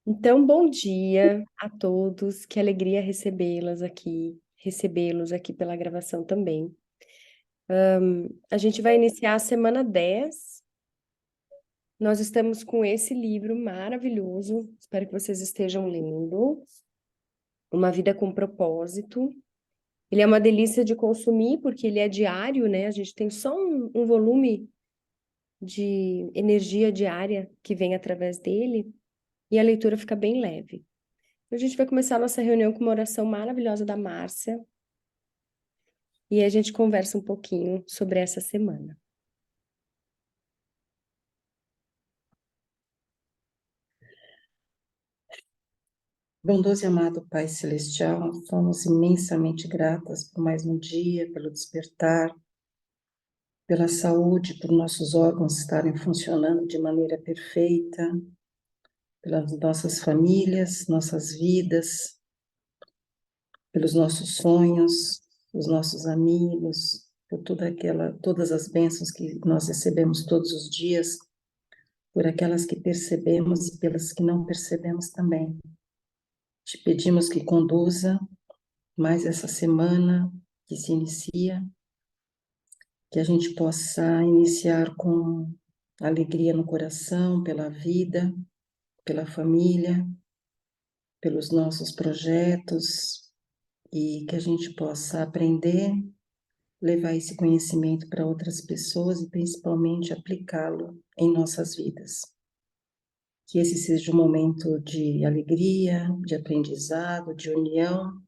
Então, bom dia a todos, que alegria recebê-los aqui pela gravação também. A gente vai iniciar a semana 10. Nós estamos com esse livro maravilhoso, espero que vocês estejam lendo, Uma Vida com Propósito. Ele é uma delícia de consumir, porque ele é diário, né? A gente tem só um volume de energia diária que vem através dele, e a leitura fica bem leve. A gente vai começar a nossa reunião com uma oração maravilhosa da Márcia e a gente conversa um pouquinho sobre essa semana. Bondoso e amado Pai Celestial, somos imensamente gratas por mais um dia, pelo despertar, pela saúde, por nossos órgãos estarem funcionando de maneira perfeita, pelas nossas famílias, nossas vidas, pelos nossos sonhos, os nossos amigos, por todas as bênçãos que nós recebemos todos os dias, por aquelas que percebemos e pelas que não percebemos também. Te pedimos que conduza mais essa semana que se inicia, que a gente possa iniciar com alegria no coração, pela vida, pela família, pelos nossos projetos, e que a gente possa aprender, levar esse conhecimento para outras pessoas e principalmente aplicá-lo em nossas vidas. Que esse seja um momento de alegria, de aprendizado, de união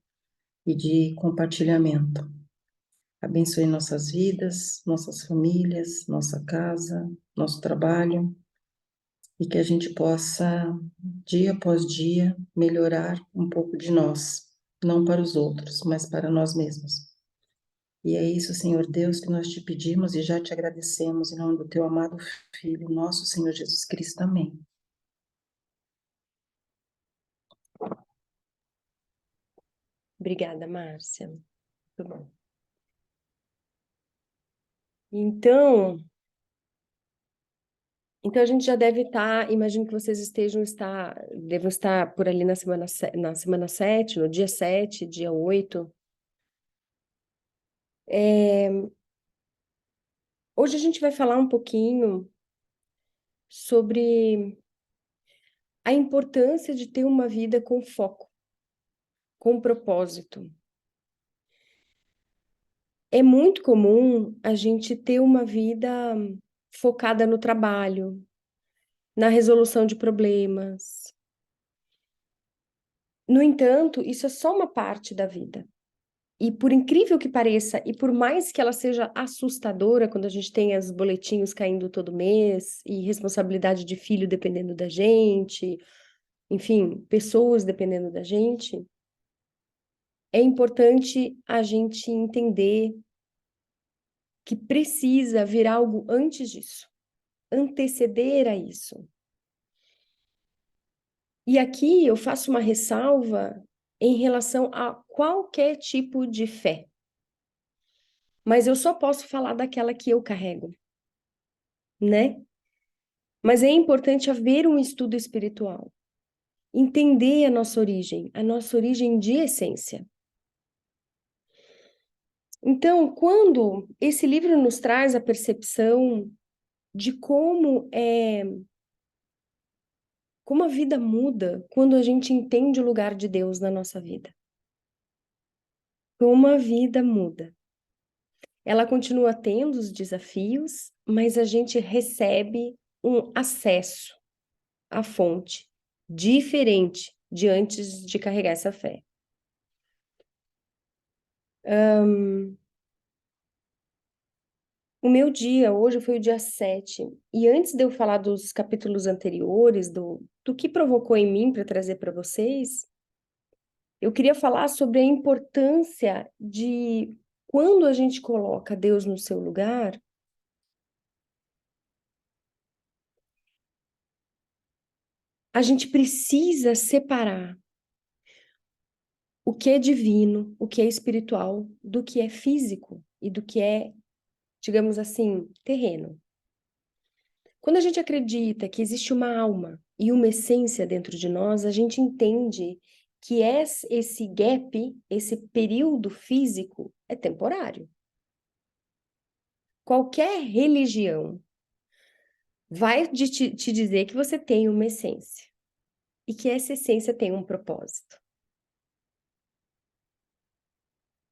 e de compartilhamento. Abençoe nossas vidas, nossas famílias, nossa casa, nosso trabalho, e que a gente possa, dia após dia, melhorar um pouco de nós, não para os outros, mas para nós mesmos. E é isso, Senhor Deus, que nós te pedimos e já te agradecemos, em nome do teu amado Filho, nosso Senhor Jesus Cristo. Amém. Obrigada, Márcia. Muito bom. Então a gente já deve estar, imagino que vocês devem estar por ali na semana 7, no dia 7, dia 8. Hoje a gente vai falar um pouquinho sobre a importância de ter uma vida com foco, com propósito. É muito comum a gente ter uma vida focada no trabalho, na resolução de problemas. No entanto, isso é só uma parte da vida. E por incrível que pareça, e por mais que ela seja assustadora quando a gente tem os boletinhos caindo todo mês, e responsabilidade de filho dependendo da gente, enfim, pessoas dependendo da gente, é importante a gente entender que precisa vir algo antes disso, anteceder a isso. E aqui eu faço uma ressalva em relação a qualquer tipo de fé. Mas eu só posso falar daquela que eu carrego, né? Mas é importante haver um estudo espiritual, entender a nossa origem de essência. Então, quando esse livro nos traz a percepção de como a vida muda quando a gente entende o lugar de Deus na nossa vida. Como a vida muda. Ela continua tendo os desafios, mas a gente recebe um acesso à fonte diferente de antes de carregar essa fé. O meu dia hoje foi o dia 7, e antes de eu falar dos capítulos anteriores, do que provocou em mim para trazer para vocês, eu queria falar sobre a importância de quando a gente coloca Deus no seu lugar, a gente precisa separar o que é divino, o que é espiritual, do que é físico e do que é, digamos assim, terreno. Quando a gente acredita que existe uma alma, e uma essência dentro de nós, a gente entende que esse gap, esse período físico, é temporário. Qualquer religião vai te dizer que você tem uma essência e que essa essência tem um propósito.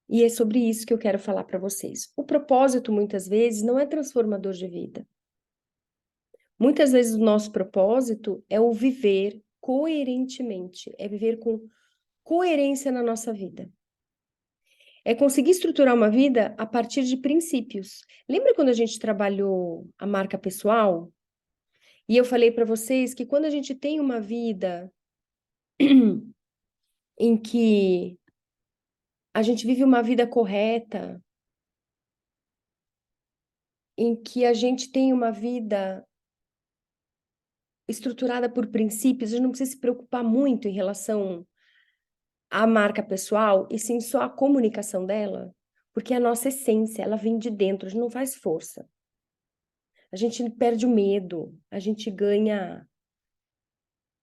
E é sobre isso que eu quero falar para vocês. O propósito, muitas vezes, não é transformador de vida. Muitas vezes o nosso propósito é o viver coerentemente, é viver com coerência na nossa vida. É conseguir estruturar uma vida a partir de princípios. Lembra quando a gente trabalhou a marca pessoal? E eu falei para vocês que quando a gente tem uma vida em que a gente vive uma vida correta, em que a gente tem uma vida estruturada por princípios, a gente não precisa se preocupar muito em relação à marca pessoal, e sim só a comunicação dela, porque a nossa essência, ela vem de dentro, a gente não faz força. A gente perde o medo, a gente ganha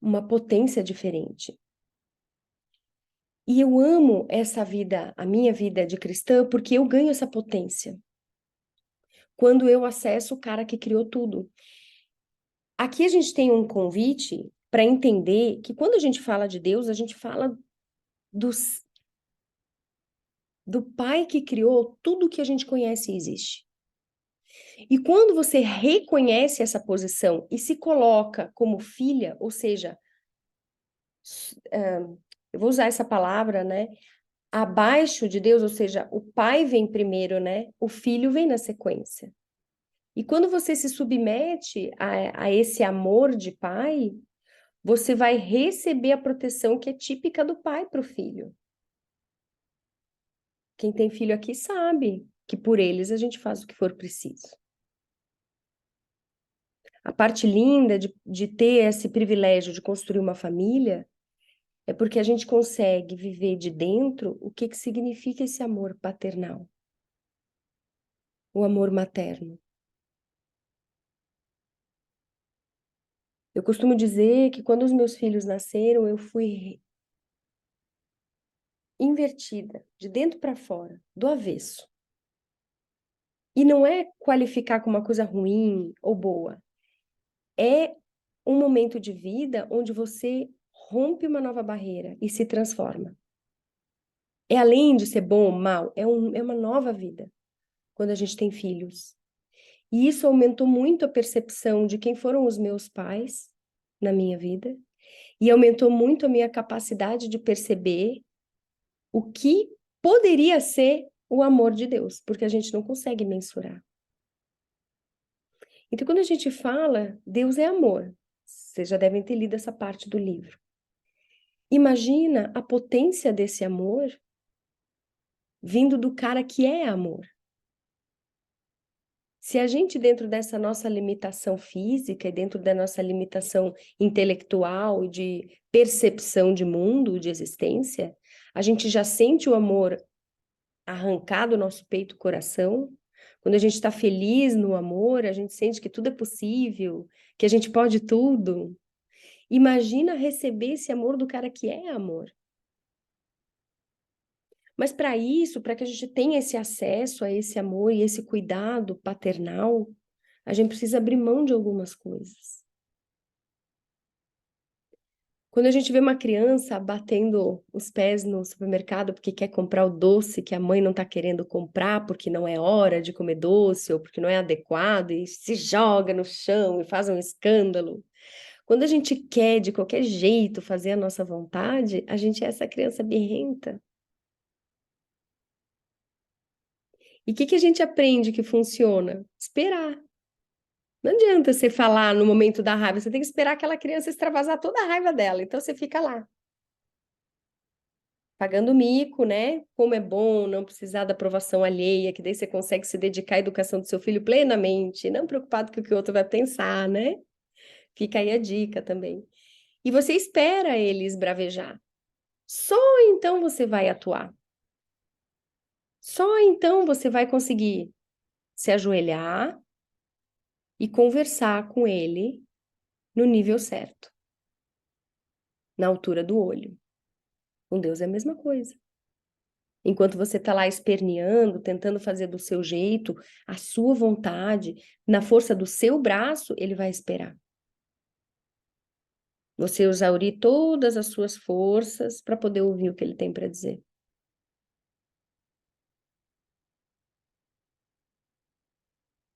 uma potência diferente. E eu amo essa vida, a minha vida de cristã, porque eu ganho essa potência. Quando eu acesso o cara que criou tudo. Aqui a gente tem um convite para entender que quando a gente fala de Deus, a gente fala dos, do Pai que criou tudo que a gente conhece e existe. E quando você reconhece essa posição e se coloca como filha, ou seja, eu vou usar essa palavra, né? Abaixo de Deus, ou seja, o pai vem primeiro, né? O filho vem na sequência. E quando você se submete a esse amor de pai, você vai receber a proteção que é típica do pai para o filho. Quem tem filho aqui sabe que por eles a gente faz o que for preciso. A parte linda de ter esse privilégio de construir uma família é porque a gente consegue viver de dentro o que significa esse amor paternal, o amor materno. Eu costumo dizer que quando os meus filhos nasceram, eu fui invertida, de dentro para fora, do avesso. E não é qualificar como uma coisa ruim ou boa. É um momento de vida onde você rompe uma nova barreira e se transforma. É além de ser bom ou mal, é uma nova vida quando a gente tem filhos. E isso aumentou muito a percepção de quem foram os meus pais na minha vida e aumentou muito a minha capacidade de perceber o que poderia ser o amor de Deus, porque a gente não consegue mensurar. Então, quando a gente fala, Deus é amor, vocês já devem ter lido essa parte do livro. Imagina a potência desse amor vindo do cara que é amor. Se a gente, dentro dessa nossa limitação física e dentro da nossa limitação intelectual, de percepção de mundo, de existência, a gente já sente o amor arrancar do nosso peito, coração. Quando a gente está feliz no amor, a gente sente que tudo é possível, que a gente pode tudo. Imagina receber esse amor do cara que é amor. Mas para isso, para que a gente tenha esse acesso a esse amor e esse cuidado paternal, a gente precisa abrir mão de algumas coisas. Quando a gente vê uma criança batendo os pés no supermercado porque quer comprar o doce que a mãe não está querendo comprar porque não é hora de comer doce ou porque não é adequado e se joga no chão e faz um escândalo. Quando a gente quer de qualquer jeito fazer a nossa vontade, a gente é essa criança birrenta. E o que a gente aprende que funciona? Esperar. Não adianta você falar no momento da raiva, você tem que esperar aquela criança extravasar toda a raiva dela. Então você fica lá, pagando mico, né? Como é bom não precisar da aprovação alheia, que daí você consegue se dedicar à educação do seu filho plenamente, não preocupado com o que o outro vai pensar, né? Fica aí a dica também. E você espera ele esbravejar. Só então você vai atuar. Só então você vai conseguir se ajoelhar e conversar com ele no nível certo. na altura do olho. Com Deus é a mesma coisa. Enquanto você está lá esperneando, tentando fazer do seu jeito, a sua vontade, na força do seu braço, ele vai esperar. Você exaurir todas as suas forças para poder ouvir o que ele tem para dizer.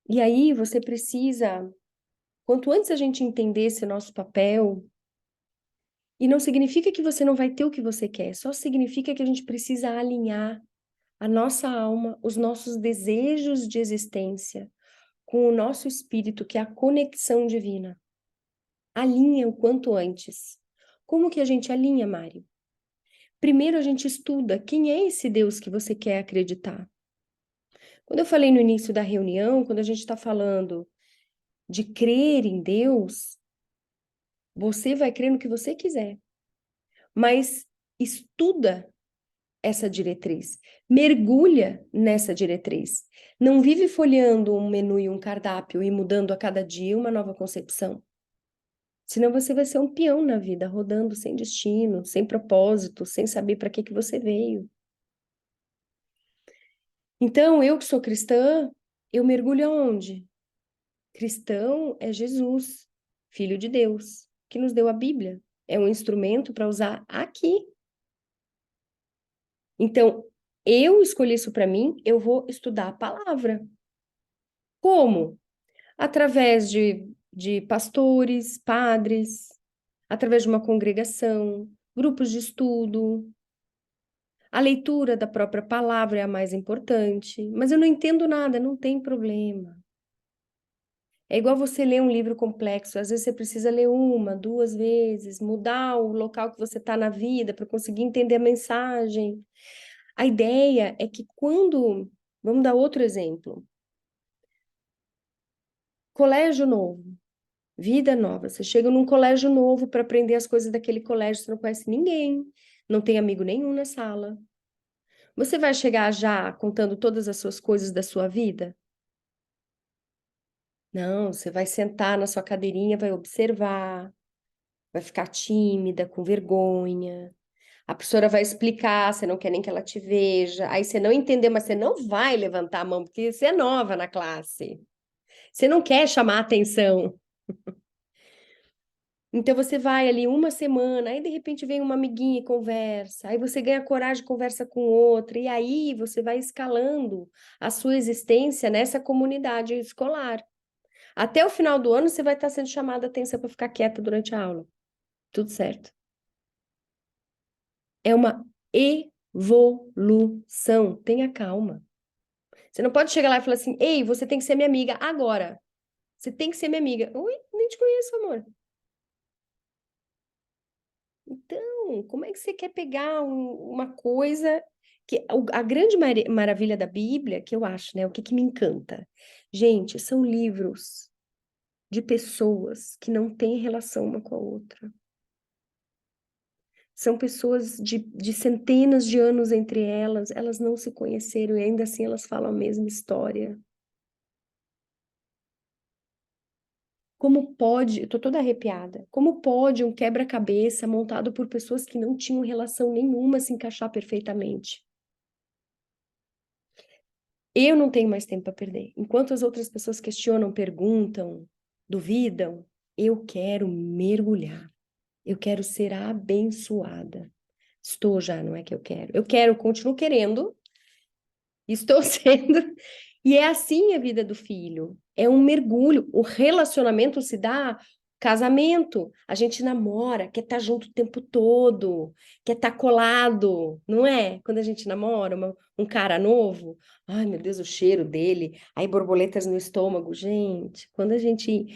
E aí você precisa, quanto antes a gente entender esse nosso papel, e não significa que você não vai ter o que você quer, só significa que a gente precisa alinhar a nossa alma, os nossos desejos de existência com o nosso espírito, que é a conexão divina. Alinha o quanto antes. Como que a gente alinha, Mari? Primeiro a gente estuda quem é esse Deus que você quer acreditar. Quando eu falei no início da reunião, quando a gente está falando de crer em Deus, você vai crer no que você quiser, mas estuda essa diretriz, mergulha nessa diretriz. Não vive folheando um menu e um cardápio e mudando a cada dia uma nova concepção. Senão você vai ser um peão na vida, rodando sem destino, sem propósito, sem saber para que você veio. Então, eu que sou cristã, eu mergulho aonde? Cristão é Jesus, Filho de Deus, que nos deu a Bíblia. É um instrumento para usar aqui. Então, eu escolhi isso para mim, eu vou estudar a palavra. Como? Através de pastores, padres, através de uma congregação, grupos de estudo. A leitura da própria palavra é a mais importante. Mas eu não entendo nada, não tem problema. É igual você ler um livro complexo. Às vezes você precisa ler uma, duas vezes, mudar o local que você está na vida para conseguir entender a mensagem. A ideia é que quando... Vamos dar outro exemplo. Colégio novo, vida nova. Você chega num colégio novo para aprender as coisas daquele colégio, você não conhece ninguém, não tem amigo nenhum na sala. Você vai chegar já contando todas as suas coisas da sua vida? Não, você vai sentar na sua cadeirinha, vai observar, vai ficar tímida, com vergonha. A professora vai explicar, você não quer nem que ela te veja. Aí você não entender, mas você não vai levantar a mão, porque você é nova na classe. Você não quer chamar a atenção. Então você vai ali uma semana, aí de repente vem uma amiguinha e conversa, aí você ganha coragem, conversa com outra, e aí você vai escalando a sua existência nessa comunidade escolar. Até o final do ano você vai estar sendo chamada a atenção para ficar quieta durante a aula. Tudo certo. É uma evolução. Tenha calma. Você não pode chegar lá e falar assim: ei, você tem que ser minha amiga agora. Você tem que ser minha amiga. Ui, nem te conheço, amor. Então, como é que você quer pegar uma coisa que a grande maravilha da Bíblia, que eu acho, né? O que me encanta? Gente, são livros de pessoas que não têm relação uma com a outra. São pessoas de centenas de anos entre elas, elas não se conheceram e ainda assim elas falam a mesma história. Como pode, eu tô toda arrepiada, como pode um quebra-cabeça montado por pessoas que não tinham relação nenhuma se encaixar perfeitamente? Eu não tenho mais tempo para perder. Enquanto as outras pessoas questionam, perguntam, duvidam, eu quero mergulhar. Eu quero ser abençoada. Estou já, não é que eu quero. Eu quero, continuo querendo, estou sendo. E é assim a vida do filho. É um mergulho. O relacionamento se dá casamento. A gente namora, quer estar junto o tempo todo, quer estar colado, não é? Quando a gente namora um cara novo, ai meu Deus, o cheiro dele, aí borboletas no estômago. Gente, quando a gente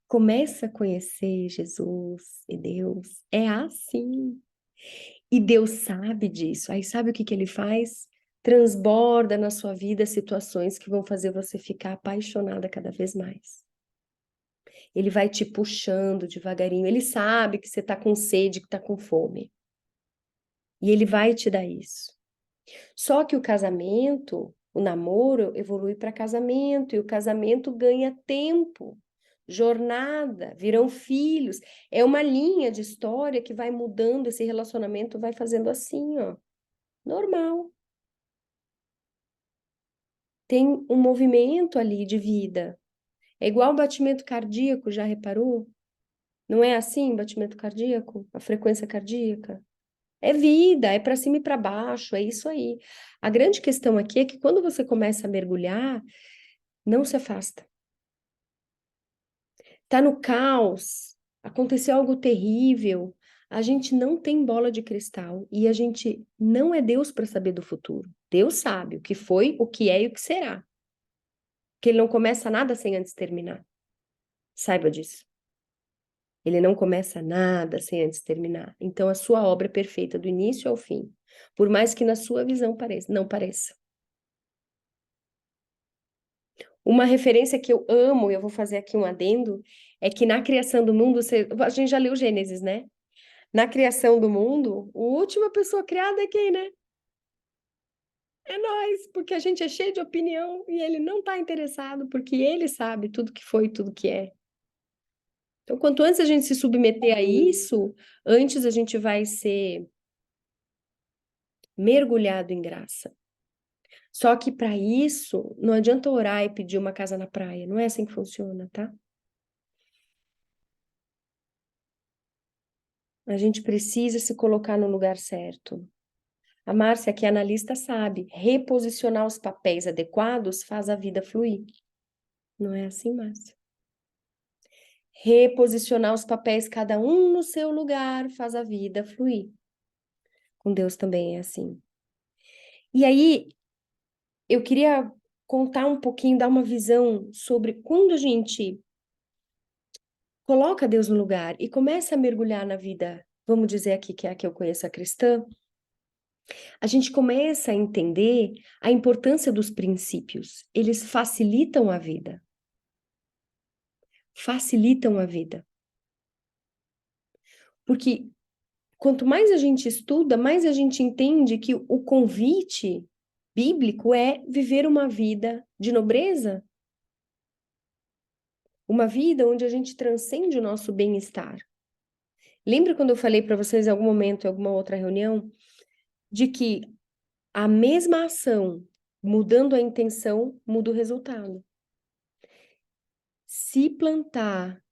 começa a conhecer Jesus e Deus, é assim. E Deus sabe disso. Aí sabe o que ele faz? Transborda na sua vida situações que vão fazer você ficar apaixonada cada vez mais. Ele vai te puxando devagarinho. Ele sabe que você está com sede, que está com fome. E ele vai te dar isso. Só que o casamento, o namoro, evolui para casamento. E o casamento ganha tempo. jornada, virão filhos. É uma linha de história que vai mudando, esse relacionamento vai fazendo assim, ó. Normal. Tem um movimento ali de vida. É igual o batimento cardíaco, já reparou? Não é assim, batimento cardíaco? A frequência cardíaca? É vida, é para cima e para baixo, é isso aí. A grande questão aqui é que quando você começa a mergulhar, não se afasta. Tá no caos, aconteceu algo terrível. A gente não tem bola de cristal e a gente não é Deus para saber do futuro. Deus sabe o que foi, o que é e o que será. Que ele não começa nada sem antes terminar. Saiba disso. Ele não começa nada sem antes terminar. Então a sua obra é perfeita do início ao fim, por mais que na sua visão pareça, não pareça. Uma referência que eu amo, e eu vou fazer aqui um adendo, é que na criação do mundo, a gente já leu Gênesis, né? Na criação do mundo, a última pessoa criada é quem, né? É nós, porque a gente é cheio de opinião e ele não está interessado, porque ele sabe tudo que foi, tudo que é. Então, quanto antes a gente se submeter a isso, antes a gente vai ser mergulhado em graça. Só que para isso, não adianta orar e pedir uma casa na praia, não é assim que funciona, tá? A gente precisa se colocar no lugar certo. A Márcia, que é analista, sabe, reposicionar os papéis adequados faz a vida fluir. Não é assim, Márcia? Reposicionar os papéis, cada um no seu lugar, faz a vida fluir. Com Deus também é assim. E aí, eu queria contar um pouquinho, dar uma visão sobre quando a gente coloca Deus no lugar e começa a mergulhar na vida, vamos dizer aqui que é a que eu conheço, a cristã, a gente começa a entender a importância dos princípios. Eles facilitam a vida. Facilitam a vida. Porque quanto mais a gente estuda, mais a gente entende que o convite bíblico é viver uma vida de nobreza, uma vida onde a gente transcende o nosso bem-estar. Lembra quando eu falei para vocês em algum momento, em alguma outra reunião, de que a mesma ação, mudando a intenção, muda o resultado. Se plantar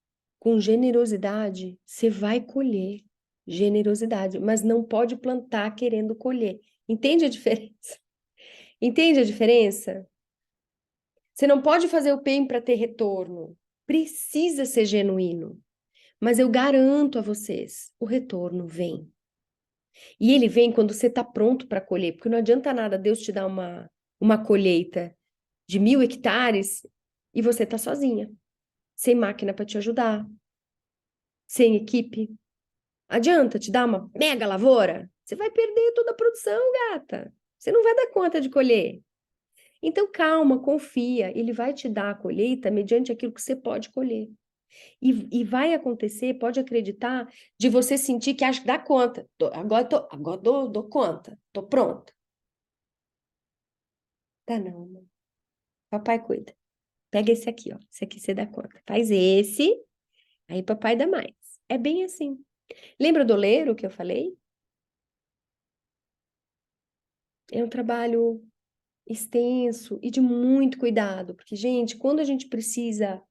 com generosidade, você vai colher generosidade, mas não pode plantar querendo colher. Entende a diferença? Entende a diferença? Você não pode fazer o bem para ter retorno. Precisa ser genuíno. Mas eu garanto a vocês, o retorno vem. E ele vem quando você está pronto para colher, porque não adianta nada Deus te dar uma colheita de 1.000 hectares e você está sozinha, sem máquina para te ajudar, sem equipe. Adianta te dar uma mega lavoura? Você vai perder toda a produção, gata. Você não vai dar conta de colher. Então, calma, confia. Ele vai te dar a colheita mediante aquilo que você pode colher. E vai acontecer, pode acreditar, de você sentir que acha que dá conta. Agora dou conta, tô pronta. Tá não, mãe. Papai cuida. Pega esse aqui, ó. Esse aqui você dá conta. Faz esse, aí papai dá mais. É bem assim. Lembra do oleiro que eu falei? É um trabalho extenso e de muito cuidado, porque, gente, quando a gente precisa,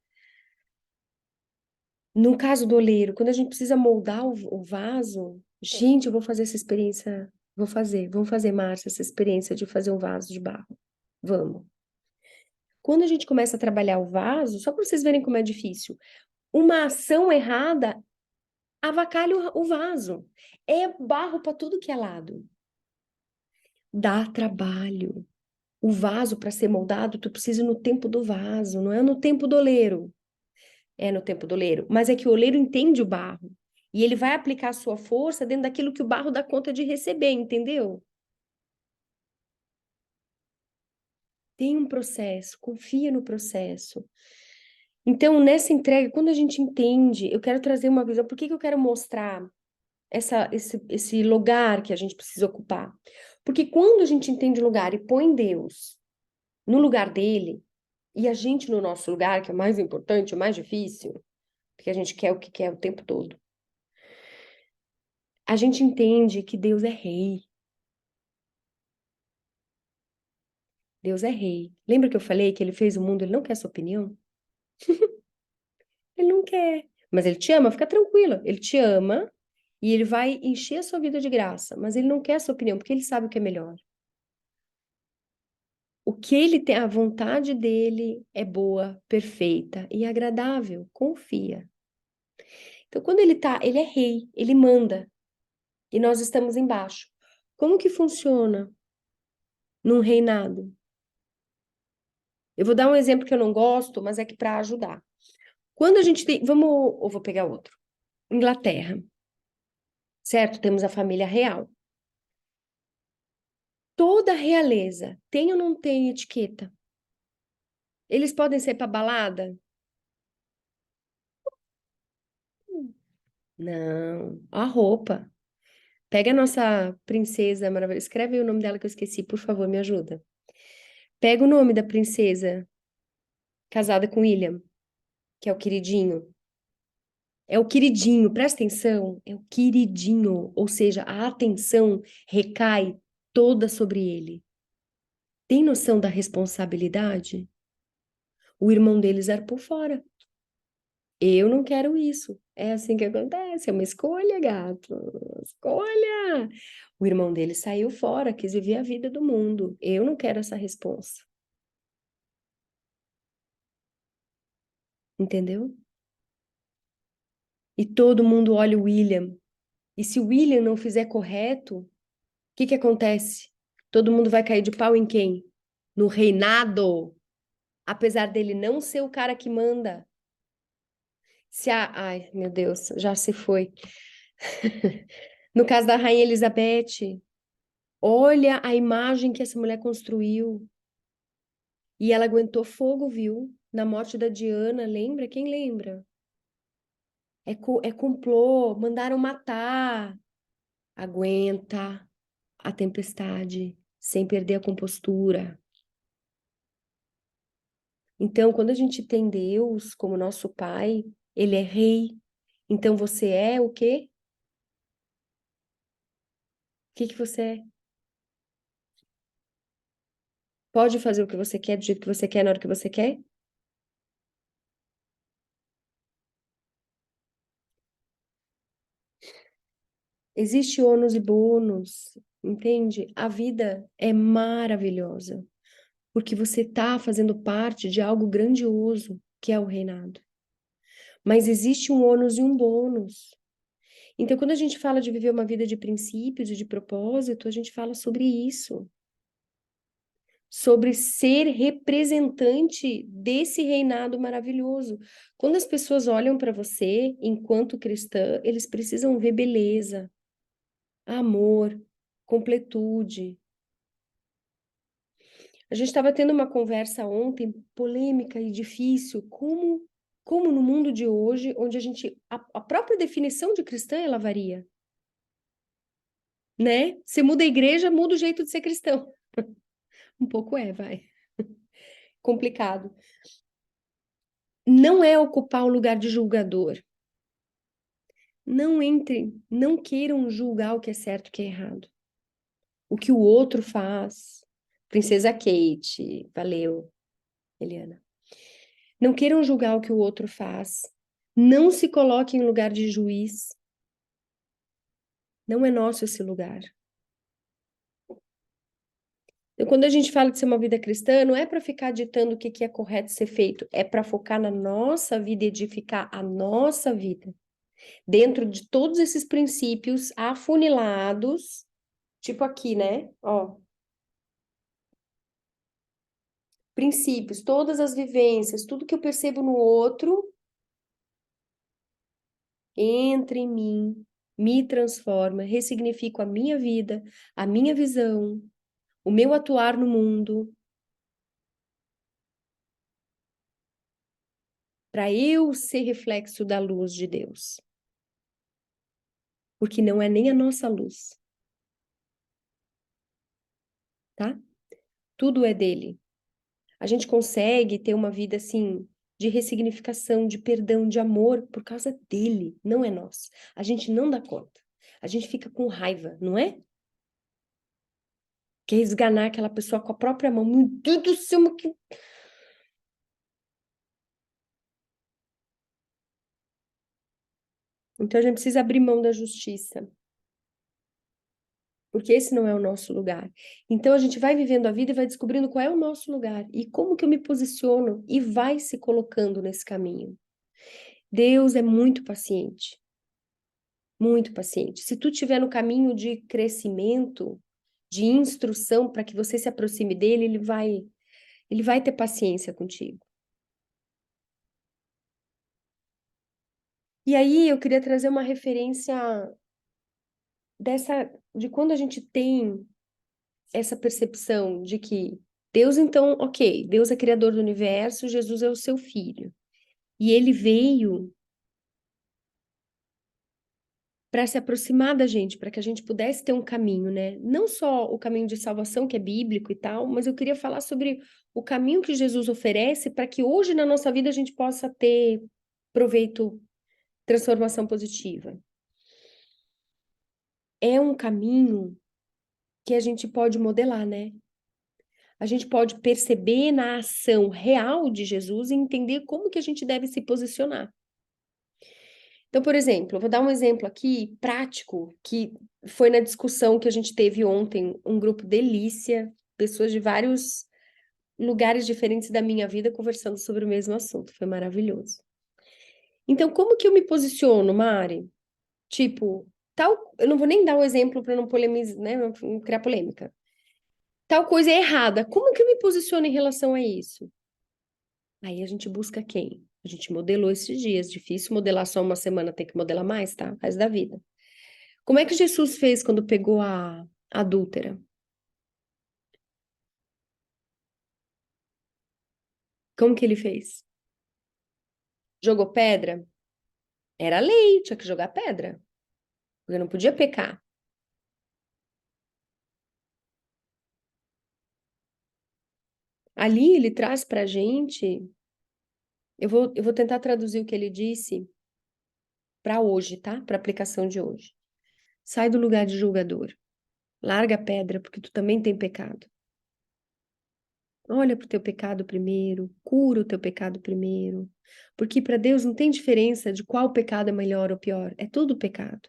no caso do oleiro, quando a gente precisa moldar o vaso, gente, eu vou fazer essa experiência, vamos fazer, Márcia, essa experiência de fazer um vaso de barro. Vamos. Quando a gente começa a trabalhar o vaso, só para vocês verem como é difícil, uma ação errada avacalha o vaso. É barro para tudo que é lado. Dá trabalho. O vaso, para ser moldado, tu precisa ir no tempo do vaso, não é no tempo do oleiro. É no tempo do oleiro. Mas é que o oleiro entende o barro. E ele vai aplicar a sua força dentro daquilo que o barro dá conta de receber, entendeu? Tem um processo, confia no processo. Então, nessa entrega, quando a gente entende, eu quero trazer uma visão, por que que eu quero mostrar esse lugar que a gente precisa ocupar? Porque quando a gente entende o lugar e põe Deus no lugar dele, E a gente no nosso lugar, que é o mais importante, o mais difícil, porque a gente quer o que quer o tempo todo. A gente entende que Deus é rei. Deus é rei. Lembra que eu falei que ele fez o mundo, ele não quer sua opinião? Ele não quer. Mas ele te ama, fica tranquila. Ele te ama e ele vai encher a sua vida de graça. Mas ele não quer sua opinião, porque ele sabe o que é melhor. O que ele tem, a vontade dele é boa, perfeita e agradável. Confia. Então, quando ele é rei, ele manda e nós estamos embaixo. Como que funciona num reinado? Eu vou dar um exemplo que eu não gosto, mas é que para ajudar. Quando a gente tem, vamos, ou vou pegar outro. Inglaterra, certo? Temos a família real. Toda realeza tem ou não tem etiqueta? Eles podem ser para balada? Não. A roupa. Pega a nossa princesa maravilhosa. Escreve o nome dela que eu esqueci, por favor, me ajuda. Pega o nome da princesa casada com William, que é o queridinho. É o queridinho, presta atenção. É o queridinho. Ou seja, a atenção recai toda sobre ele. Tem noção da responsabilidade? O irmão deles era por fora. Eu não quero isso. É assim que acontece, é uma escolha, gato. Escolha. O irmão dele saiu fora, quis viver a vida do mundo. Eu não quero essa responsa. Entendeu? E todo mundo olha o William. E se o William não fizer correto, o que que acontece? Todo mundo vai cair de pau em quem? No reinado. Apesar dele não ser o cara que manda. Se a... Ai, meu Deus, já se foi. No caso da Rainha Elizabeth, olha a imagem que essa mulher construiu. E ela aguentou fogo, viu? Na morte da Diana, lembra? Quem lembra? É complô, mandaram matar. Aguenta a tempestade sem perder a compostura. Então, quando a gente tem Deus como nosso Pai, Ele é Rei. Então, você é o quê? O que que você é? Pode fazer o que você quer, do jeito que você quer, na hora que você quer? Existe ônus e bônus, entende? A vida é maravilhosa, porque você está fazendo parte de algo grandioso, que é o reinado. Mas existe um ônus e um bônus. Então, quando a gente fala de viver uma vida de princípios e de propósito, a gente fala sobre isso, sobre ser representante desse reinado maravilhoso. Quando as pessoas olham para você, enquanto cristã, eles precisam ver beleza, amor, completude. A gente estava tendo uma conversa ontem, polêmica e difícil, como no mundo de hoje, onde a própria definição de cristã, ela varia, né? Você muda a igreja, muda o jeito de ser cristão. Um pouco vai. Complicado. Não é ocupar o lugar de julgador. Não entrem, não queiram julgar o que é certo e o que é errado. O que o outro faz. Princesa Kate, valeu, Eliana. Não queiram julgar o que o outro faz. Não se coloque em lugar de juiz. Não é nosso esse lugar. Então, quando a gente fala de ser uma vida cristã, não é para ficar ditando o que é correto ser feito, é para focar na nossa vida, edificar a nossa vida. Dentro de todos esses princípios afunilados, tipo aqui, né? Ó, princípios, todas as vivências, tudo que eu percebo no outro, entra em mim, me transforma, ressignifico a minha vida, a minha visão, o meu atuar no mundo, para eu ser reflexo da luz de Deus. Porque não é nem a nossa luz, tá? Tudo é dele. A gente consegue ter uma vida assim de ressignificação, de perdão, de amor por causa dele, não é nós. A gente não dá conta. A gente fica com raiva, não é? Quer esganar aquela pessoa com a própria mão. Meu Deus do céu, mas que... Então a gente precisa abrir mão da justiça, porque esse não é o nosso lugar. Então a gente vai vivendo a vida e vai descobrindo qual é o nosso lugar e como que eu me posiciono e vai se colocando nesse caminho. Deus é muito paciente, muito paciente. Se tu estiver no caminho de crescimento, de instrução para que você se aproxime dele, ele vai ter paciência contigo. E aí eu queria trazer uma referência de quando a gente tem essa percepção de que Deus, então, ok, Deus é criador do universo, Jesus é o seu filho. E ele veio para se aproximar da gente, para que a gente pudesse ter um caminho, né? Não só o caminho de salvação, que é bíblico e tal, mas eu queria falar sobre o caminho que Jesus oferece para que hoje na nossa vida a gente possa ter proveito, transformação positiva. É um caminho que a gente pode modelar, né? A gente pode perceber na ação real de Jesus e entender como que a gente deve se posicionar. Então, por exemplo, eu vou dar um exemplo aqui prático, que foi na discussão que a gente teve ontem, um grupo delícia, pessoas de vários lugares diferentes da minha vida conversando sobre o mesmo assunto. Foi maravilhoso. Então, como que eu me posiciono, Mari? Tipo, eu não vou nem dar o exemplo para não polemizar, né, não criar polêmica. Tal coisa é errada. Como que eu me posiciono em relação a isso? Aí a gente busca quem? A gente modelou esses dias. Difícil modelar só uma semana, tem que modelar mais, tá? O resto da vida. Como é que Jesus fez quando pegou a adúltera? Como que ele fez? Jogou pedra? Era lei, tinha que jogar pedra. Porque não podia pecar. Ali ele traz pra gente. Eu vou tentar traduzir o que ele disse para hoje, tá? Para aplicação de hoje. Sai do lugar de julgador. Larga a pedra, porque tu também tem pecado. Olha para o teu pecado primeiro, cura o teu pecado primeiro, porque para Deus não tem diferença de qual pecado é melhor ou pior, é tudo pecado.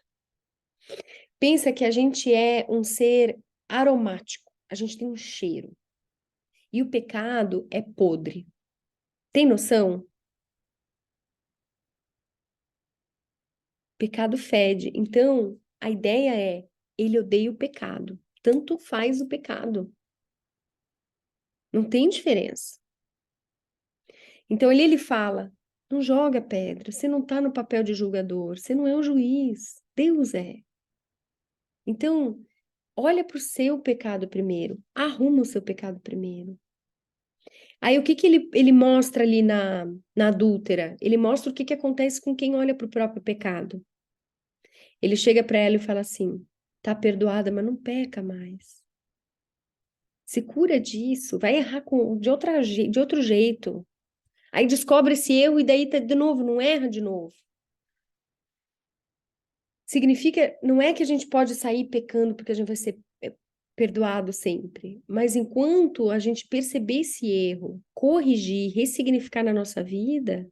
Pensa que a gente é um ser aromático, a gente tem um cheiro, e o pecado é podre. Tem noção? Pecado fede. Então, a ideia é, ele odeia o pecado, tanto faz o pecado, não tem diferença. Então, ele fala, não joga pedra, você não está no papel de julgador, você não é o juiz, Deus é. Então, olha para o seu pecado primeiro, arruma o seu pecado primeiro. Aí, o que que ele mostra ali na adúltera? Ele mostra o que que acontece com quem olha para o próprio pecado. Ele chega para ela e fala assim: tá perdoada, mas não peca mais. Se cura disso, vai errar de outro jeito. Aí descobre esse erro e daí de novo, não erra de novo. Significa, não é que a gente pode sair pecando porque a gente vai ser perdoado sempre, mas enquanto a gente perceber esse erro, corrigir, ressignificar na nossa vida,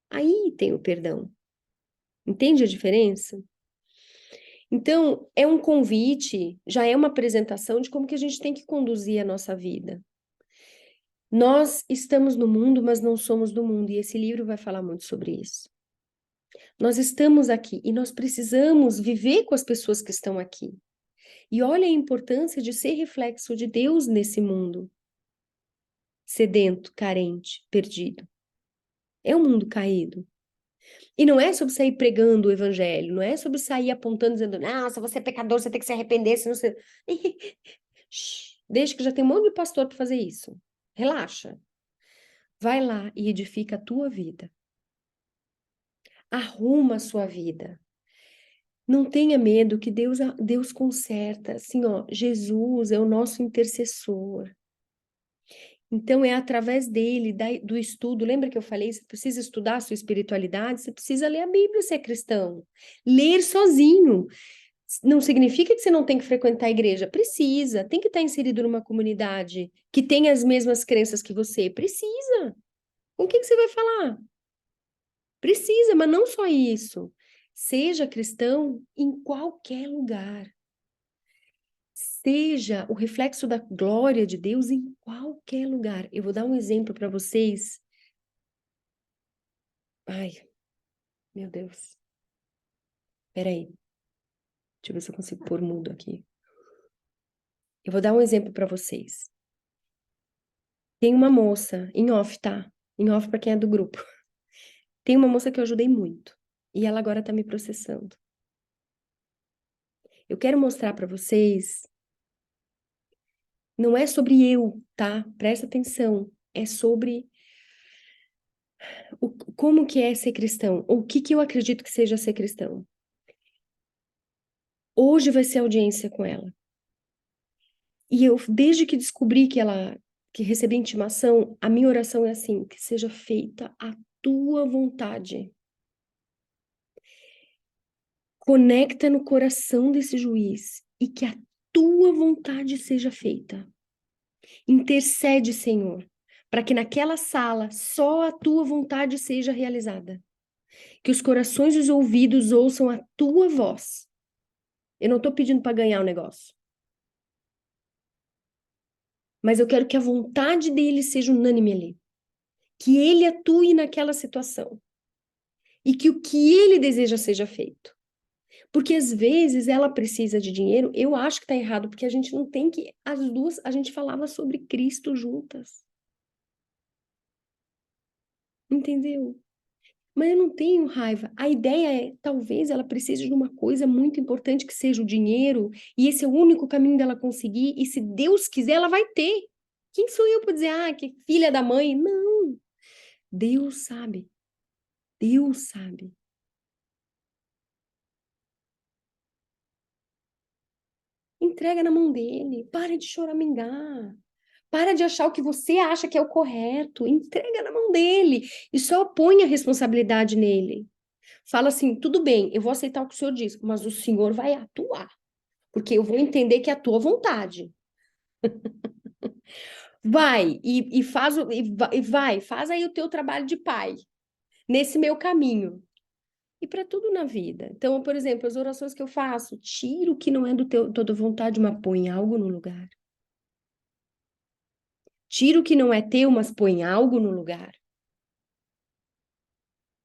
aí tem o perdão. Entende a diferença? Então, é um convite, já é uma apresentação de como que a gente tem que conduzir a nossa vida. Nós estamos no mundo, mas não somos do mundo, e esse livro vai falar muito sobre isso. Nós estamos aqui e nós precisamos viver com as pessoas que estão aqui. E olha a importância de ser reflexo de Deus nesse mundo, sedento, carente, perdido. É um mundo caído. E não é sobre sair pregando o evangelho, não é sobre sair apontando, dizendo, não, se você é pecador, você tem que se arrepender, senão você... Deixa que já tem um monte de pastor para fazer isso. Relaxa. Vai lá e edifica a tua vida. Arruma a sua vida. Não tenha medo que Deus conserta. Assim, ó, Jesus é o nosso intercessor. Então, é através dele, do estudo. Lembra que eu falei? Você precisa estudar a sua espiritualidade, você precisa ler a Bíblia se é cristão. Ler sozinho. Não significa que você não tem que frequentar a igreja. Precisa. Tem que estar inserido numa comunidade que tem as mesmas crenças que você. Precisa. Com quem que você vai falar? Precisa, mas não só isso. Seja cristão em qualquer lugar. Seja o reflexo da glória de Deus em qualquer lugar. Eu vou dar um exemplo para vocês. Ai, meu Deus. Peraí. Deixa eu ver se eu consigo pôr mudo aqui. Eu vou dar um exemplo para vocês. Tem uma moça, em off, tá? Em off para quem é do grupo. Tem uma moça que eu ajudei muito. E ela agora tá me processando. Eu quero mostrar para vocês. Não é sobre eu, tá? Presta atenção. É sobre como que é ser cristão. Ou o que que eu acredito que seja ser cristão. Hoje vai ser audiência com ela. E eu, desde que descobri que recebi intimação, a minha oração é assim, que seja feita a tua vontade. Conecta no coração desse juiz e que a tua vontade seja feita. Intercede, Senhor, para que naquela sala só a tua vontade seja realizada. Que os corações e os ouvidos ouçam a tua voz. Eu não estou pedindo para ganhar o negócio. Mas eu quero que a vontade dele seja unânime ali. Que ele atue naquela situação. E que o que ele deseja seja feito. Porque às vezes ela precisa de dinheiro, eu acho que tá errado, porque a gente não tem que. As duas, a gente falava sobre Cristo juntas. Entendeu? Mas eu não tenho raiva. A ideia é, talvez ela precise de uma coisa muito importante que seja o dinheiro, e esse é o único caminho dela conseguir, e se Deus quiser, ela vai ter. Quem sou eu para dizer, que filha da mãe? Não. Deus sabe. Deus sabe. Entrega na mão dele. Para de choramingar. Para de achar o que você acha que é o correto. Entrega na mão dele. E só põe a responsabilidade nele. Fala assim: tudo bem, eu vou aceitar o que o senhor diz, mas o senhor vai atuar. Porque eu vou entender que é a tua vontade. Vai e faz faz aí o teu trabalho de pai nesse meu caminho. E para tudo na vida. Então, por exemplo, as orações que eu faço, tira o que não é do teu toda vontade, mas põe algo no lugar. Tira o que não é teu, mas põe algo no lugar.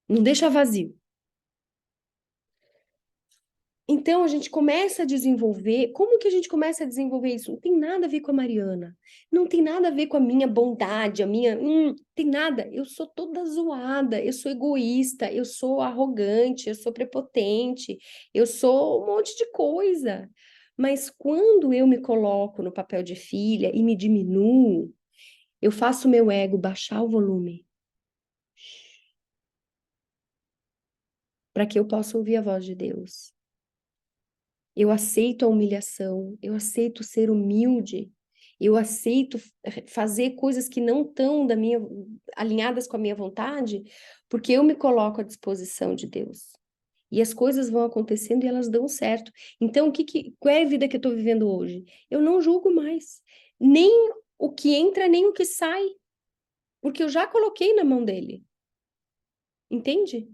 Não deixa vazio. Então a gente começa a desenvolver. Como que a gente começa a desenvolver isso? Não tem nada a ver com a Mariana. Não tem nada a ver com a minha bondade, a minha. Tem nada. Eu sou toda zoada, eu sou egoísta, eu sou arrogante, eu sou prepotente, eu sou um monte de coisa. Mas quando eu me coloco no papel de filha e me diminuo, eu faço o meu ego baixar o volume para que eu possa ouvir a voz de Deus. Eu aceito a humilhação, eu aceito ser humilde, eu aceito fazer coisas que não estão alinhadas com a minha vontade, porque eu me coloco à disposição de Deus. E as coisas vão acontecendo e elas dão certo. Então, qual é a vida que eu estou vivendo hoje? Eu não julgo mais, nem o que entra, nem o que sai, porque eu já coloquei na mão dele. Entende?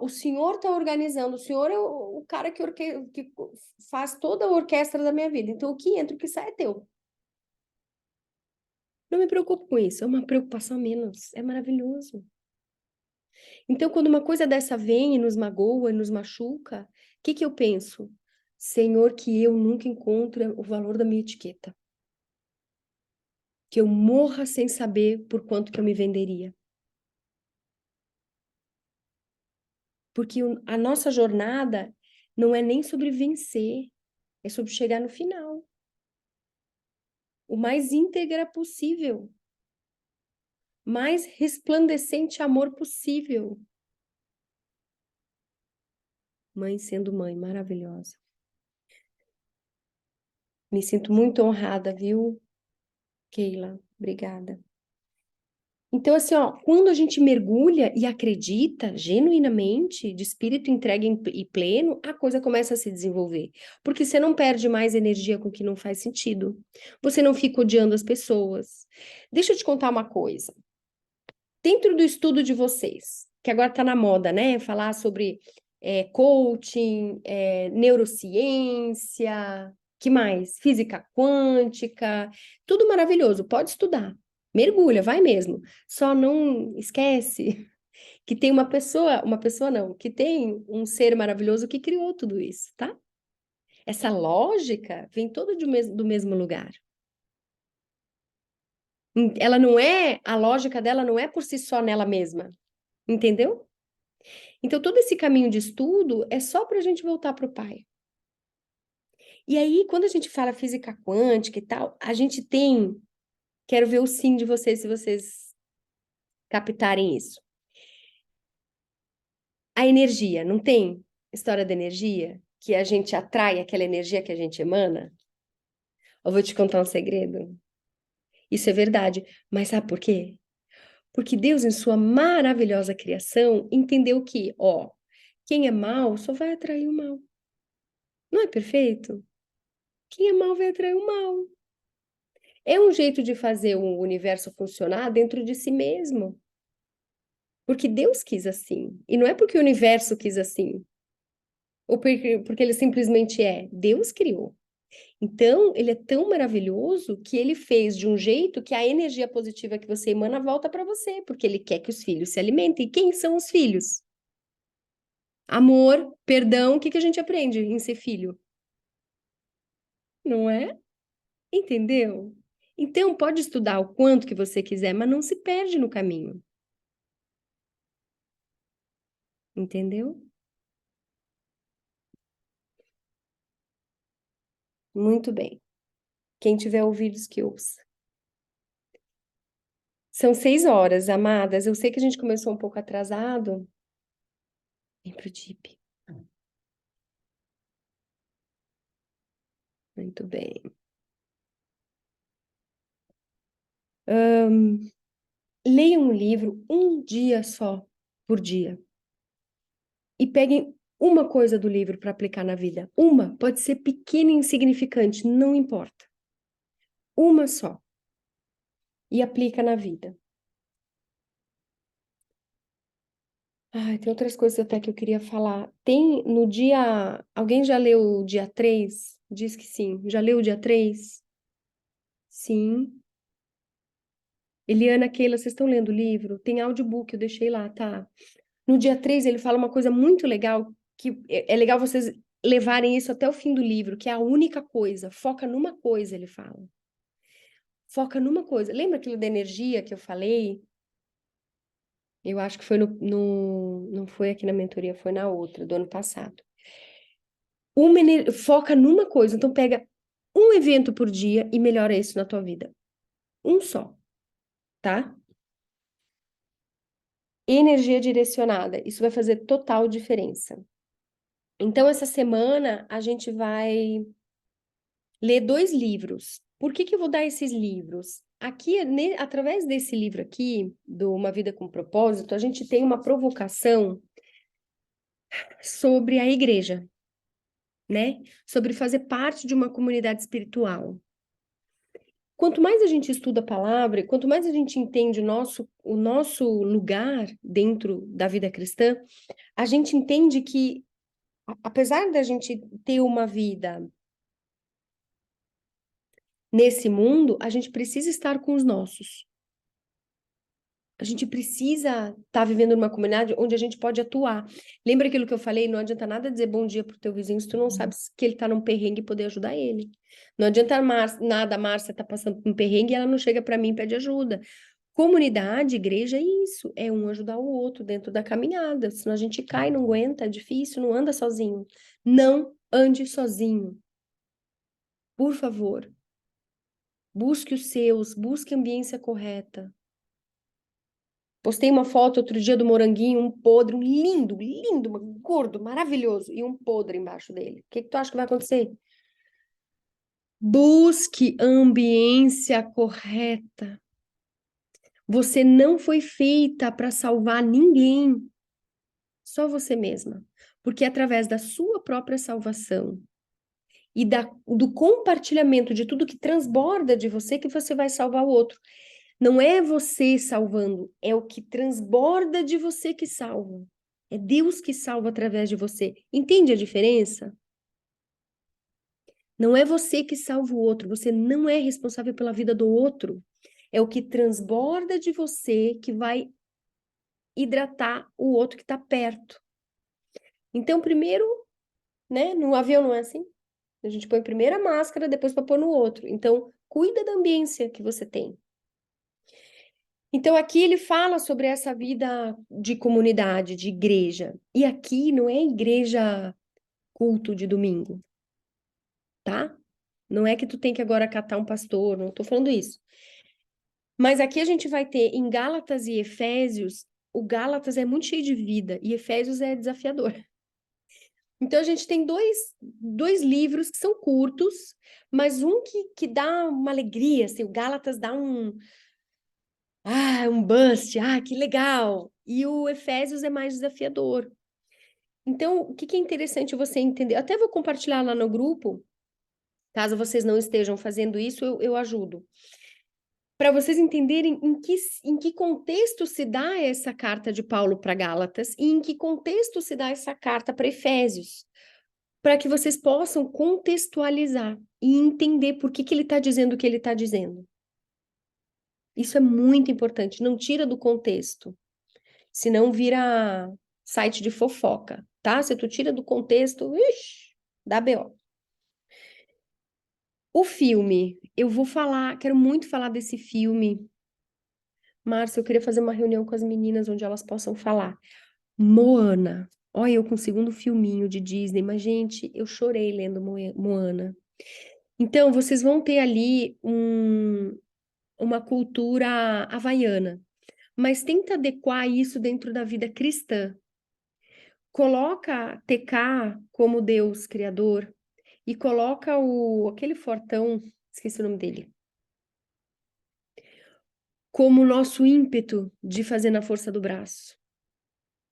O senhor está organizando, o senhor é o cara que faz toda a orquestra da minha vida. Então, o que entra e o que sai é teu. Não me preocupo com isso, é uma preocupação a menos. É maravilhoso. Então, quando uma coisa dessa vem e nos magoa, e nos machuca, o que eu penso? Senhor, que eu nunca encontre o valor da minha etiqueta. Que eu morra sem saber por quanto que eu me venderia. Porque a nossa jornada não é nem sobre vencer, é sobre chegar no final. O mais íntegra possível, mais resplandecente amor possível. Mãe sendo mãe, maravilhosa. Me sinto muito honrada, viu, Keila? Obrigada. Então, assim, ó, quando a gente mergulha e acredita genuinamente, de espírito entregue e pleno, a coisa começa a se desenvolver. Porque você não perde mais energia com o que não faz sentido. Você não fica odiando as pessoas. Deixa eu te contar uma coisa. Dentro do estudo de vocês, que agora está na moda, né? Falar sobre coaching, neurociência, que mais? Física quântica, tudo maravilhoso, pode estudar. Mergulha, vai mesmo. Só não esquece que tem uma pessoa não, que tem um ser maravilhoso que criou tudo isso, tá? Essa lógica vem toda do mesmo lugar. Ela não é, a lógica dela não é por si só nela mesma, entendeu? Então, todo esse caminho de estudo é só para a gente voltar para o pai. E aí, quando a gente fala física quântica e tal, a gente tem. Quero ver o sim de vocês, se vocês captarem isso. A energia, não tem história da energia? Que a gente atrai aquela energia que a gente emana? Eu vou te contar um segredo. Isso é verdade. Mas sabe por quê? Porque Deus, em sua maravilhosa criação, entendeu que, ó, quem é mal só vai atrair o mal. Não é perfeito? Quem é mal vai atrair o mal. É um jeito de fazer o universo funcionar dentro de si mesmo. Porque Deus quis assim. E não é porque o universo quis assim. Ou porque ele simplesmente é. Deus criou. Então, ele é tão maravilhoso que ele fez de um jeito que a energia positiva que você emana volta para você. Porque ele quer que os filhos se alimentem. E quem são os filhos? Amor, perdão. O que que a gente aprende em ser filho? Não é? Entendeu? Então, pode estudar o quanto que você quiser, mas não se perde no caminho. Entendeu? Muito bem. Quem tiver ouvidos que ouça. São 6 horas, amadas. Eu sei que a gente começou um pouco atrasado. Vem pro Jeep. Muito bem. Leiam um livro um dia só por dia. E peguem uma coisa do livro para aplicar na vida. Uma, pode ser pequena e insignificante, não importa. Uma só. E aplica na vida. Ai, tem outras coisas até que eu queria falar. Tem no dia. Alguém já leu o dia 3? Diz que sim. Já leu o dia 3? Sim. Eliana, Keila, vocês estão lendo o livro? Tem audiobook, eu deixei lá, tá? No dia 3 ele fala uma coisa muito legal, que é legal vocês levarem isso até o fim do livro, que é a única coisa. Foca numa coisa, ele fala. Foca numa coisa. Lembra aquilo da energia que eu falei? Eu acho que foi não foi aqui na mentoria, foi na outra, do ano passado. Foca numa coisa, então pega um evento por dia e melhora isso na tua vida. Um só, tá? Energia direcionada, isso vai fazer total diferença. Então, essa semana a gente vai ler 2 livros. Por que que eu vou dar esses livros? Aqui, através desse livro aqui, do Uma Vida com Propósito, a gente tem uma provocação sobre a igreja, né? Sobre fazer parte de uma comunidade espiritual. Quanto mais a gente estuda a palavra, quanto mais a gente entende o nosso lugar dentro da vida cristã, a gente entende que, apesar da gente ter uma vida nesse mundo, a gente precisa estar com os nossos. A gente precisa estar vivendo numa comunidade onde a gente pode atuar. Lembra aquilo que eu falei? Não adianta nada dizer bom dia pro teu vizinho se tu não sabe que ele tá num perrengue e poder ajudar ele. Não adianta nada a Márcia tá passando por um perrengue e ela não chega para mim e pede ajuda. Comunidade, igreja é isso, é um ajudar o outro dentro da caminhada. Senão a gente cai, não aguenta, é difícil, não anda sozinho. Não ande sozinho. Por favor, busque os seus, busque a ambiência correta. Postei uma foto outro dia do moranguinho, um podre, um lindo, lindo, gordo, maravilhoso, e um podre embaixo dele. O que que tu acha que vai acontecer? Busque a ambiência correta. Você não foi feita para salvar ninguém, só você mesma. Porque é através da sua própria salvação e do compartilhamento de tudo que transborda de você que você vai salvar o outro. Não é você salvando, é o que transborda de você que salva. É Deus que salva através de você. Entende a diferença? Não é você que salva o outro, você não é responsável pela vida do outro. É o que transborda de você que vai hidratar o outro que está perto. Então, primeiro, né, no avião não é assim? A gente põe primeiro a máscara, depois para pôr no outro. Então, cuida da ambiência que você tem. Então, aqui ele fala sobre essa vida de comunidade, de igreja. E aqui não é igreja culto de domingo, tá? Não é que tu tem que agora catar um pastor, não tô falando isso. Mas aqui a gente vai ter em Gálatas e Efésios, o Gálatas é muito cheio de vida e Efésios é desafiador. Então a gente tem dois livros que são curtos, mas um que dá uma alegria, assim, o Gálatas dá um bust, que legal. E o Efésios é mais desafiador. Então, o que é interessante você entender? Até vou compartilhar lá no grupo, caso vocês não estejam fazendo isso, eu ajudo. Para vocês entenderem em que contexto se dá essa carta de Paulo para Gálatas e em que contexto se dá essa carta para Efésios, para que vocês possam contextualizar e entender por que ele está dizendo o que ele está dizendo. Isso é muito importante, não tira do contexto, senão vira site de fofoca, tá? Se tu tira do contexto, dá BO. O filme, eu vou falar, quero muito falar desse filme. Márcia, eu queria fazer uma reunião com as meninas onde elas possam falar. Moana. Olha, eu com o segundo filminho de Disney, mas, gente, eu chorei lendo Moana. Então, vocês vão ter ali uma cultura havaiana, mas tenta adequar isso dentro da vida cristã. Coloca TK como Deus criador e coloca aquele fortão, esqueci o nome dele, como nosso ímpeto de fazer na força do braço.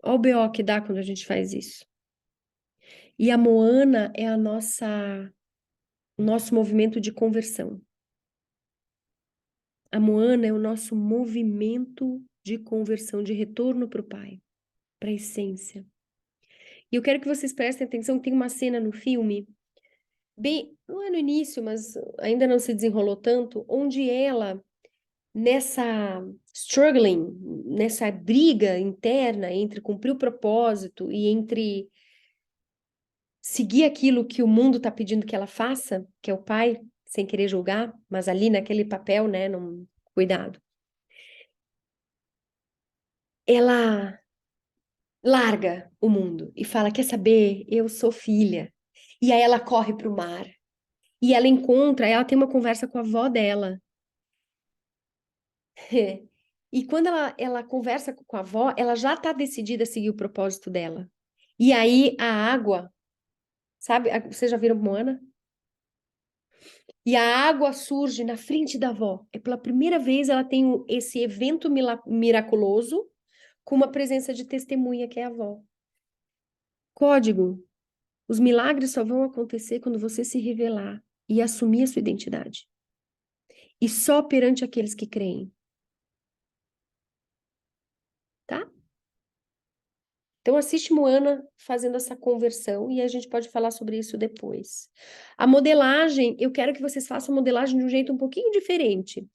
Olha o BO que dá quando a gente faz isso. E a Moana é o nosso movimento de conversão. A Moana é o nosso movimento de conversão, de retorno para o Pai, para a essência. E eu quero que vocês prestem atenção, tem uma cena no filme, bem, não é no início, mas ainda não se desenrolou tanto, onde ela, nessa struggling, nessa briga interna entre cumprir o propósito e entre seguir aquilo que o mundo está pedindo que ela faça, que é o pai, sem querer julgar, mas ali naquele papel, né, cuidado. Ela larga o mundo e fala: quer saber? Eu sou filha. E aí ela corre para o mar. E ela tem uma conversa com a avó dela. E quando ela conversa com a avó, ela já está decidida a seguir o propósito dela. E aí a água, sabe? Vocês já viram Moana? E a água surge na frente da avó. É pela primeira vez ela tem esse evento miraculoso com uma presença de testemunha que é a avó. Código: os milagres só vão acontecer quando você se revelar e assumir a sua identidade. E só perante aqueles que creem, tá? Então assiste Moana fazendo essa conversão e a gente pode falar sobre isso depois. A modelagem, eu quero que vocês façam a modelagem de um jeito um pouquinho diferente.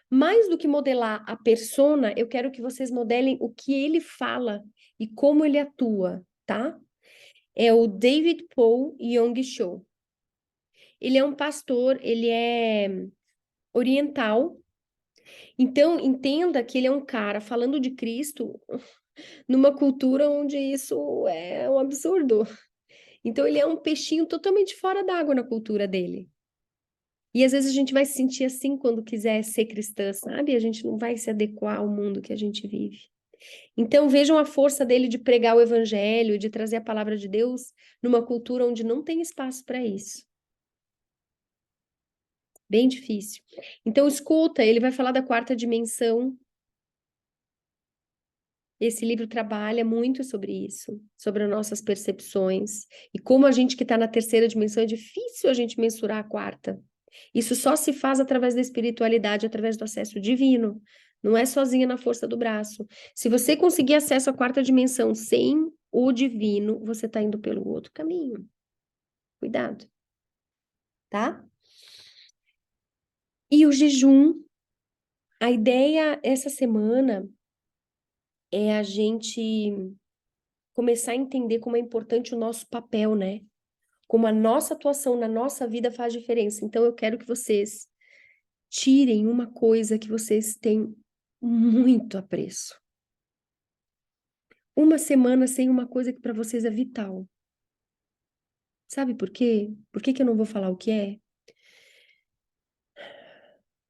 Mais do que modelar a persona, eu quero que vocês modelem o que ele fala e como ele atua, tá? É o David Paul Yong Cho. Ele é um pastor, ele é oriental. Então, entenda que ele é um cara falando de Cristo numa cultura onde isso é um absurdo. Então, ele é um peixinho totalmente fora d'água na cultura dele. E às vezes a gente vai se sentir assim quando quiser ser cristã, sabe? A gente não vai se adequar ao mundo que a gente vive. Então, vejam a força dele de pregar o evangelho, de trazer a palavra de Deus numa cultura onde não tem espaço para isso. Bem difícil. Então, escuta, ele vai falar da quarta dimensão. Esse livro trabalha muito sobre isso, sobre as nossas percepções e como a gente que está na terceira dimensão é difícil a gente mensurar a quarta. Isso só se faz através da espiritualidade, através do acesso divino. Não é sozinha na força do braço. Se você conseguir acesso à quarta dimensão sem o divino, você está indo pelo outro caminho. Cuidado, tá? E o jejum, a ideia essa semana é a gente começar a entender como é importante o nosso papel, né? Como a nossa atuação na nossa vida faz diferença. Então, eu quero que vocês tirem uma coisa que vocês têm muito apreço. Uma semana sem uma coisa que para vocês é vital. Sabe por quê? Por que que eu não vou falar o que é?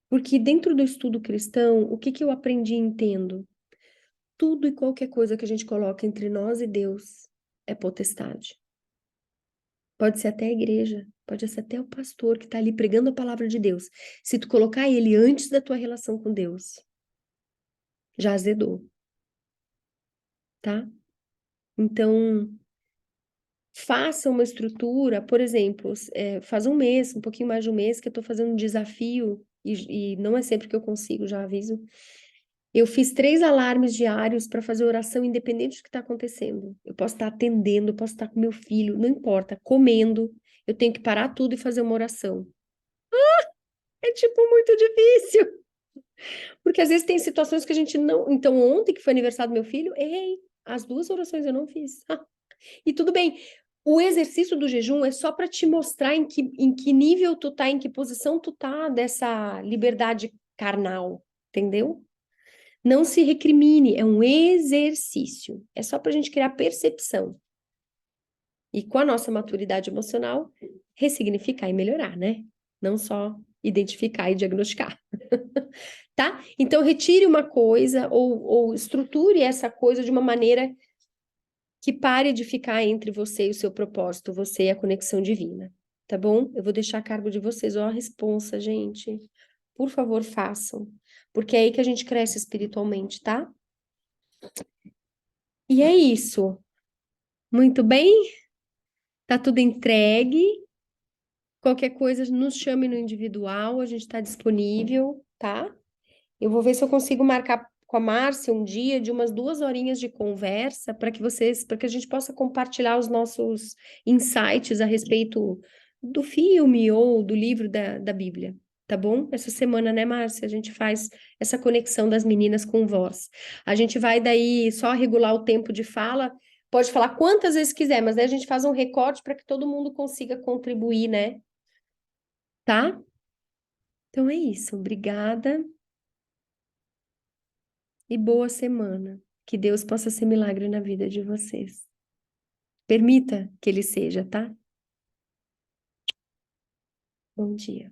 Porque dentro do estudo cristão, o que que eu aprendi e entendo? Tudo e qualquer coisa que a gente coloca entre nós e Deus é potestade. Pode ser até a igreja, pode ser até o pastor que está ali pregando a palavra de Deus. Se tu colocar ele antes da tua relação com Deus, já azedou, tá? Então, faça uma estrutura, por exemplo, faz um mês, um pouquinho mais de um mês que eu estou fazendo um desafio, e não é sempre que eu consigo, já aviso. Eu fiz 3 alarmes diários para fazer oração independente do que está acontecendo. Eu posso estar atendendo, eu posso estar com meu filho, não importa, comendo, eu tenho que parar tudo e fazer uma oração. É tipo muito difícil, porque às vezes tem situações que a gente não. Então, ontem, que foi aniversário do meu filho, errei. As 2 orações eu não fiz. E tudo bem. O exercício do jejum é só para te mostrar em que nível tu tá, em que posição tu tá dessa liberdade carnal, entendeu? Não se recrimine, é um exercício. É só para a gente criar percepção. E com a nossa maturidade emocional, ressignificar e melhorar, né? Não só identificar e diagnosticar. Tá? Então, retire uma coisa ou estruture essa coisa de uma maneira que pare de ficar entre você e o seu propósito, você e a conexão divina, tá bom? Eu vou deixar a cargo de vocês, ó, a responsa, gente. Por favor, façam, porque é aí que a gente cresce espiritualmente, tá? E é isso. Muito bem? Tá tudo entregue. Qualquer coisa, nos chame no individual, a gente está disponível, tá? Eu vou ver se eu consigo marcar com a Márcia um dia de umas 2 horinhas de conversa para que a gente possa compartilhar os nossos insights a respeito do filme ou do livro da Bíblia, tá bom? Essa semana, né, Márcia? A gente faz essa conexão das meninas com voz. A gente vai daí só regular o tempo de fala, pode falar quantas vezes quiser, mas daí a gente faz um recorte para que todo mundo consiga contribuir, né? Tá? Então é isso. Obrigada. E boa semana. Que Deus possa ser milagre na vida de vocês. Permita que ele seja, tá? Bom dia.